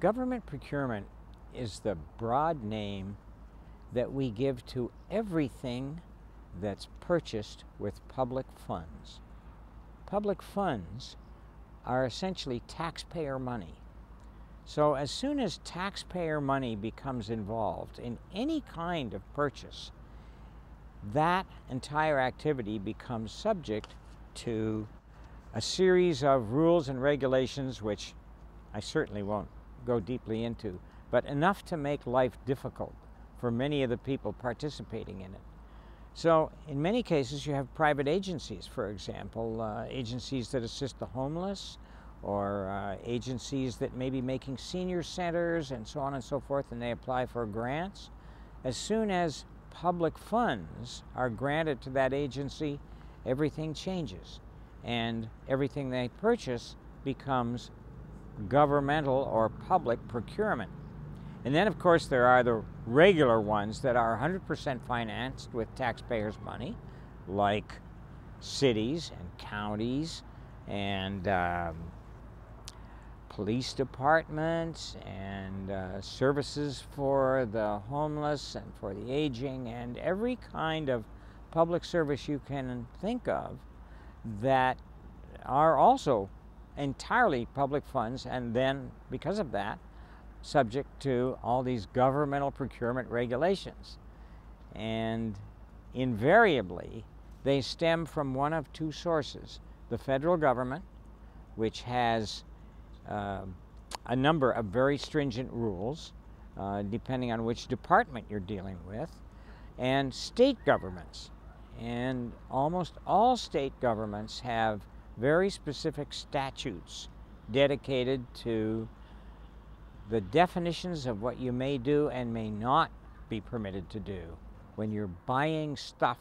Government procurement is the broad name that we give to everything that's purchased with public funds. Public funds are essentially taxpayer money. So as soon as taxpayer money becomes involved in any kind of purchase, that entire activity becomes subject to a series of rules and regulations, which I certainly won't go deeply into, but enough to make life difficult for many of the people participating in it. So in many cases you have private agencies, for example, agencies that assist the homeless, or agencies that may be making senior centers and so on and so forth, and they apply for grants. As soon as public funds are granted to that agency, everything changes, and everything they purchase becomes governmental or public procurement. And then, of course, there are the regular ones that are 100% financed with taxpayers' money, like cities and counties and police departments and services for the homeless and for the aging, and every kind of public service you can think of that are also entirely public funds, and then because of that subject to all these governmental procurement regulations. And invariably they stem from one of two sources: the federal government, which has a number of very stringent rules depending on which department you're dealing with, and state governments. And almost all state governments have very specific statutes dedicated to the definitions of what you may do and may not be permitted to do when you're buying stuff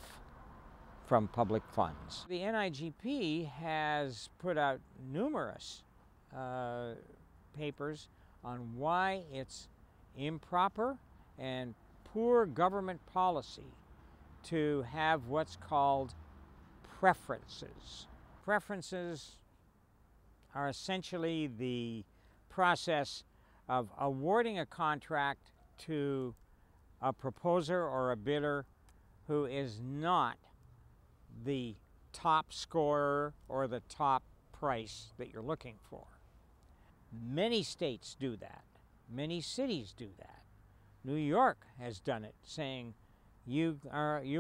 from public funds. The NIGP has put out numerous papers on why it's improper and poor government policy to have what's called preferences. Preferences are essentially the process of awarding a contract to a proposer or a bidder who is not the top scorer or the top price that you're looking for. Many states do that. Many cities do that. New York has done it, saying you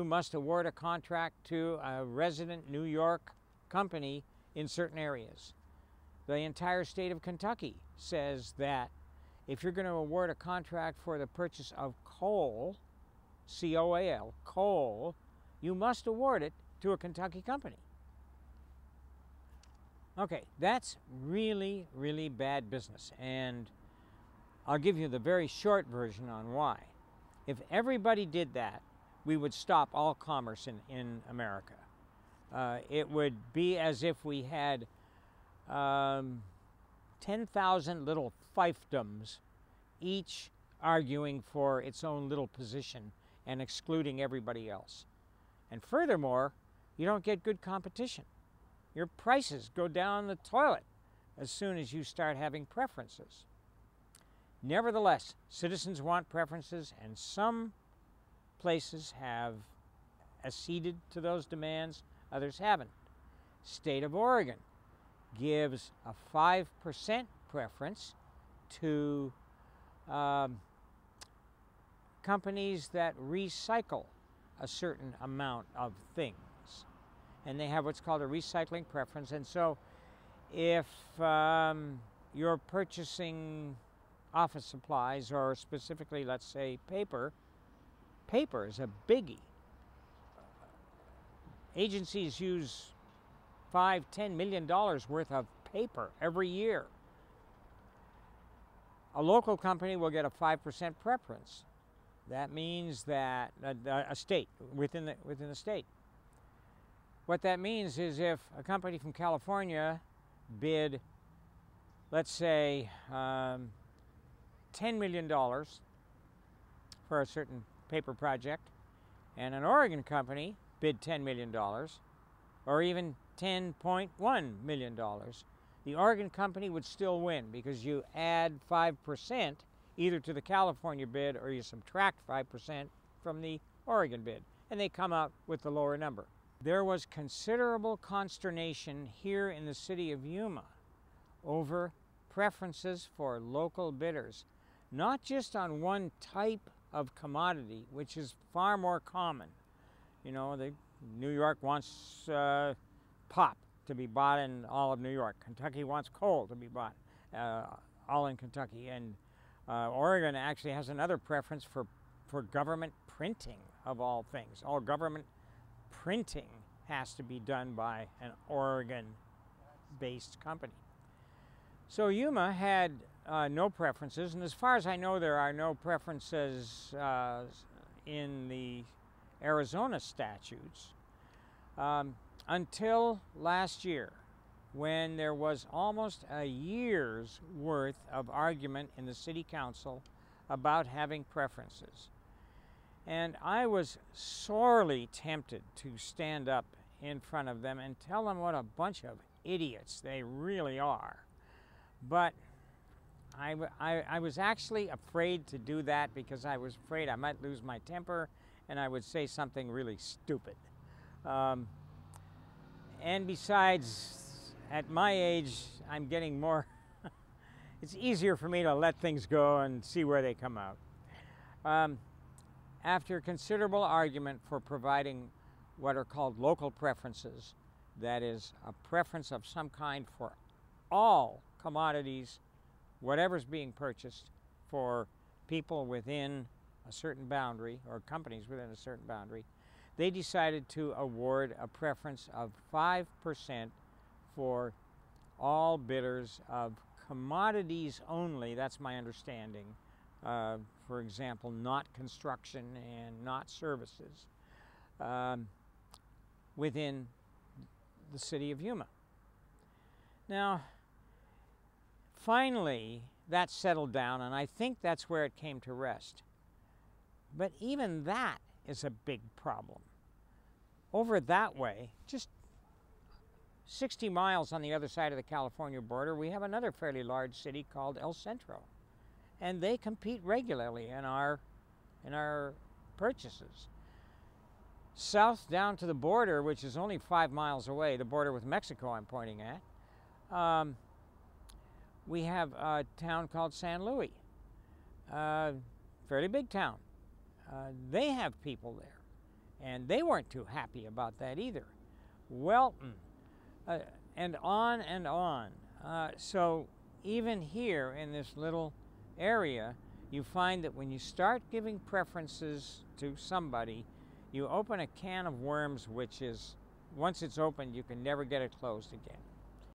must award a contract to a resident New York company in certain areas. The entire state of Kentucky says that if you're going to award a contract for the purchase of coal, C-O-A-L, coal, you must award it to a Kentucky company. Okay, that's really, really bad business, and I'll give you the very short version on why. If everybody did that, we would stop all commerce in America. It would be as if we had 10,000 little fiefdoms, each arguing for its own little position and excluding everybody else. And furthermore, you don't get good competition. Your prices go down the toilet as soon as you start having preferences. Nevertheless, citizens want preferences, and some places have acceded to those demands, others haven't. State of Oregon gives a 5% preference to companies that recycle a certain amount of things. And they have what's called a recycling preference. And so if you're purchasing office supplies, or specifically, let's say, paper is a biggie. Agencies use $5–10 million worth of paper every year. A local company will get a 5% preference. That means that a state, within the state. What that means is if a company from California bid, let's say, $10 million for a certain paper project, and an Oregon company bid $10 million, or even $10.1 million, the Oregon company would still win because you add 5% either to the California bid or you subtract 5% from the Oregon bid, and they come out with the lower number. There was considerable consternation here in the city of Yuma over preferences for local bidders, not just on one type of commodity, which is far more common. You know, New York wants pop to be bought in all of New York. Kentucky wants coal to be bought all in Kentucky. And Oregon actually has another preference for government printing of all things. All government printing has to be done by an Oregon-based company. So Yuma had no preferences, and as far as I know, there are no preferences in the Arizona statutes until last year, when there was almost a year's worth of argument in the city council about having preferences. And I was sorely tempted to stand up in front of them and tell them what a bunch of idiots they really are. But I was actually afraid to do that because I was afraid I might lose my temper and I would say something really stupid. And besides, at my age, I'm getting more, it's easier for me to let things go and see where they come out. After considerable argument for providing what are called local preferences, that is, a preference of some kind for all commodities, whatever's being purchased, for people within a certain boundary, or companies within a certain boundary, they decided to award a preference of 5% for all bidders of commodities only, that's my understanding. For example, not construction and not services, within the city of Yuma. Now, finally, that settled down, and I think that's where it came to rest. But even that is a big problem. Over that way, just 60 miles on the other side of the California border, we have another fairly large city called El Centro. And they compete regularly in our purchases. South down to the border, which is only 5 miles away, the border with Mexico I'm pointing at, we have a town called San Luis, fairly big town. They have people there, and they weren't too happy about that either. Welton, and on and on. So even here in this little area, you find that when you start giving preferences to somebody, you open a can of worms which is, once it's opened, you can never get it closed again.